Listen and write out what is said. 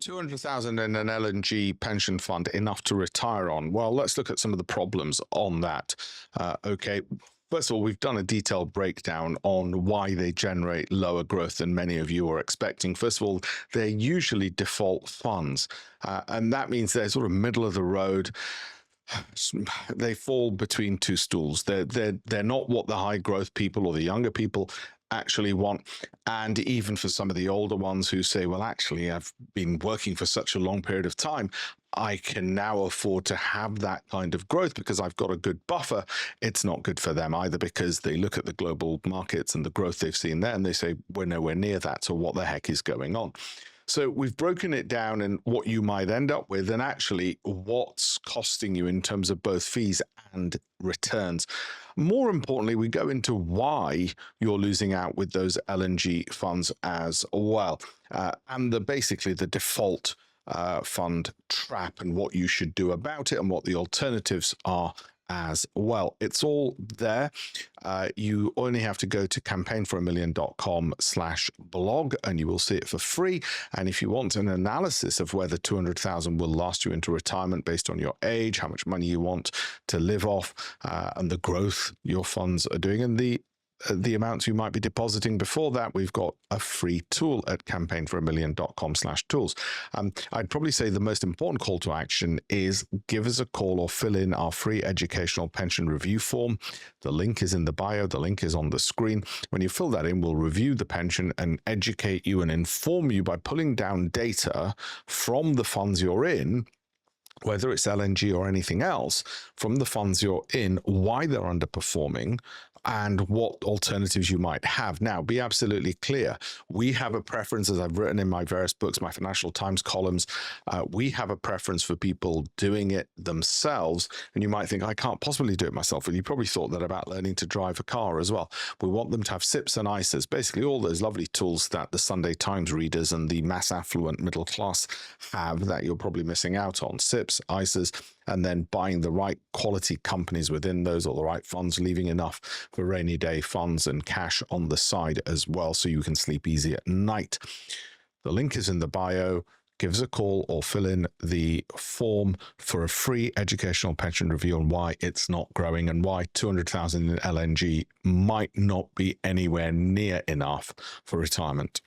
200,000 in an LNG pension fund, enough to retire on? Well, let's look at some of the problems on that. Okay. First of all, we've done a detailed breakdown on why they generate lower growth than many of you are expecting. First of all, they're usually default funds, and that means they're sort of middle of the road. They fall between two stools. They're not what the high growth people or the younger people actually want. And even for some of the older ones who say, well, actually, I've been working for such a long period of time, I can now afford to have that kind of growth because I've got a good buffer. It's not good for them either, because they look at the global markets and the growth they've seen there and they say, we're nowhere near that. So what the heck is going on? So we've broken it down in what you might end up with and actually what's costing you in terms of both fees and returns. More importantly, we go into why you're losing out with those LNG funds as well. And basically the default fund trap and what you should do about it and what the alternatives are as well. It's all there. You only have to go to campaignforamillion.com/blog and you will see it for free. And if you want an analysis of whether 200,000 will last you into retirement based on your age, how much money you want to live off, and the growth your funds are doing, and the amounts you might be depositing before that, we've got a free tool at campaignforamillion.com/tools. I'd probably say the most important call to action is give us a call or fill in our free educational pension review form. The link is in the bio. The link is on the screen. When you fill that in, we'll review the pension and educate you and inform you by pulling down data from the funds you're in, whether it's LNG or anything else, from the funds you're in, why they're underperforming, and what alternatives you might have. Now, be absolutely clear. We have a preference, as I've written in my various books, my Financial Times columns, we have a preference for people doing it themselves. And you might think, I can't possibly do it myself. Well, you probably thought that about learning to drive a car as well. We want them to have SIPs and ISAs, basically all those lovely tools that the Sunday Times readers and the mass affluent middle class have that you're probably missing out on. SIPs, ISAs, and then buying the right quality companies within those or the right funds, leaving enough for rainy day funds and cash on the side as well so you can sleep easy at night. The link is in the bio. Give us a call or fill in the form for a free educational pension review on why it's not growing and why 200,000 in LNG might not be anywhere near enough for retirement.